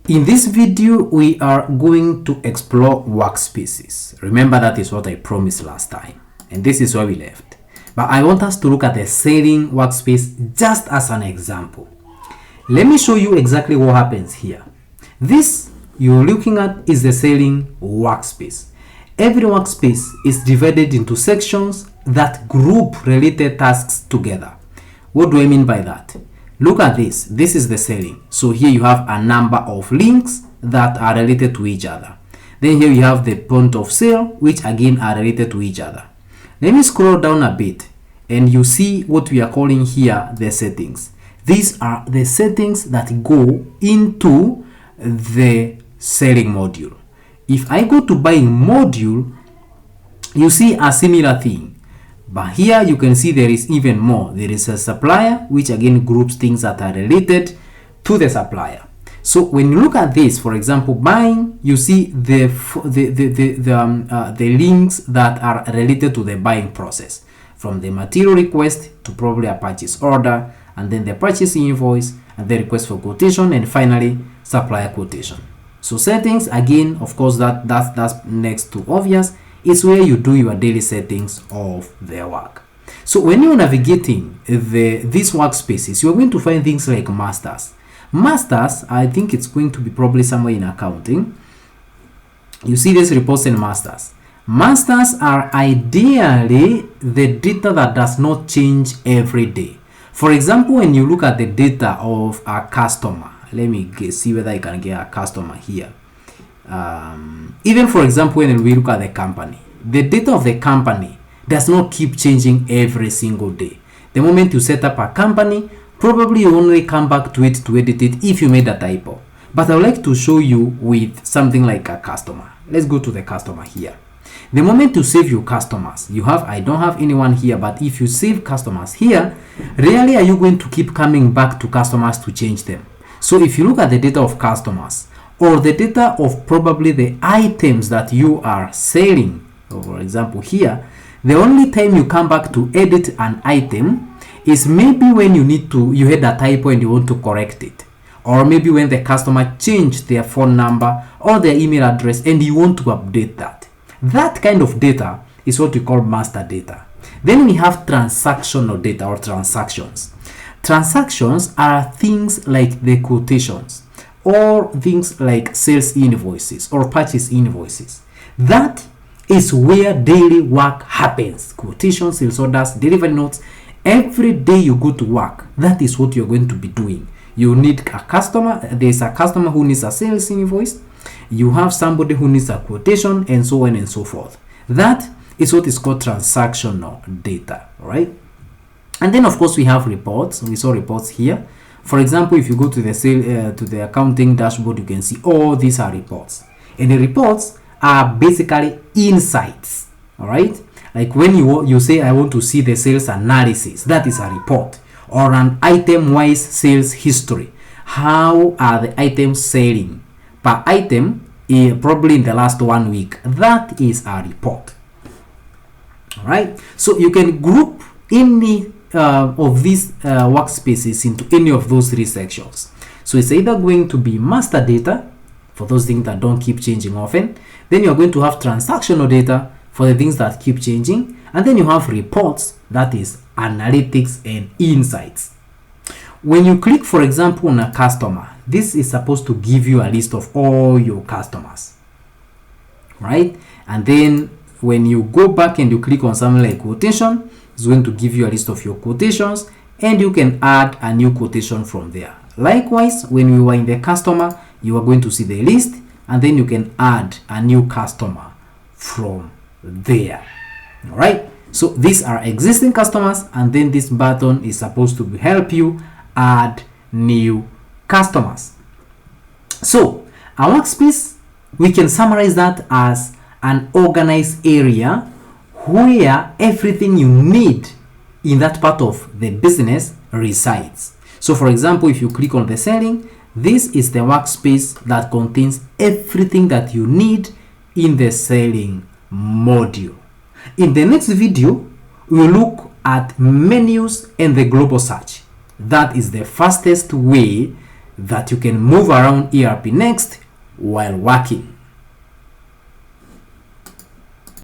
In this video, we are going to explore workspaces. Remember, that is what I promised last time, and this is where we left. But I want us to look at the selling workspace just as an example. Let me show you exactly what happens here. This you're looking at is the selling workspace. Every workspace is divided into sections that group related tasks together. What do I mean by that? Look at this. This is the selling. So here you have a number of links that are related to each other. Then here you have the point of sale, which again are related to each other. Let me scroll down a bit and you see what we are calling here the settings. These are the settings that go into the selling module. If I go to buying module, you see a similar thing. But here you can see there is even more. There is a supplier, which again groups things that are related to the supplier. So when you look at this, for example, buying, you see the links that are related to the buying process, from the material request to probably a purchase order, and then the purchase invoice, and the request for quotation, and finally supplier quotation. So settings, again, of course, that's next to obvious. It's where you do your daily settings of their work. So when you're navigating these workspaces, you're going to find things like masters. Masters, I think it's going to be probably somewhere in accounting. You see this reports and masters. Masters are ideally the data that does not change every day. For example, when you look at the data of a customer, let me see whether I can get a customer here. Even for example, when we look at the company, the data of the company does not keep changing every single day. The moment you set up a company, probably you only come back to it to edit it if you made a typo. But I would like to show you with something like a customer. Let's go to the customer here. The moment you save your customers, I don't have anyone here, but if you save customers here, rarely are you going to keep coming back to customers to change them. So if you look at the data of customers, or the data of probably the items that you are selling, for example here, the only time you come back to edit an item is maybe when you had a typo and you want to correct it, or maybe when the customer changed their phone number or their email address and you want to update that. That kind of data is what we call master data. Then we have transactional data or transactions. Transactions are things like the quotations, or things like sales invoices or purchase invoices. That is where daily work happens. Quotations, sales orders, delivery notes. Every day you go to work, that is what you're going to be doing. You need a customer. There's a customer who needs a sales invoice. You have somebody who needs a quotation, and so on and so forth. That is what is called transactional data, right? And then of course we have reports. We saw reports here. For example, if you go to the accounting dashboard, you can see all these are reports, and the reports are basically insights. All right, like when you say I want to see the sales analysis, that is a report, or an item-wise sales history. How are the items selling per item, probably in the last 1 week? That is a report. All right, so you can group any of these workspaces into any of those three sections. So it's either going to be master data for those things that don't keep changing often, then you're going to have transactional data for the things that keep changing, and then you have reports, that is analytics and insights. When you click, for example, on a customer, this is supposed to give you a list of all your customers, right? And then when you go back and you click on something like quotation, it's going to give you a list of your quotations, and you can add a new quotation from there. Likewise, when you are in the customer, you are going to see the list, and then you can add a new customer from there. All right, so these are existing customers, and then this button is supposed to help you add new customers. So a workspace, we can summarize that as an organized area where everything you need in that part of the business resides. So for example, if you click on the selling, this is the workspace that contains everything that you need in the selling module. In the next video, we'll look at menus and the global search. That is the fastest way that you can move around ERPNext while working.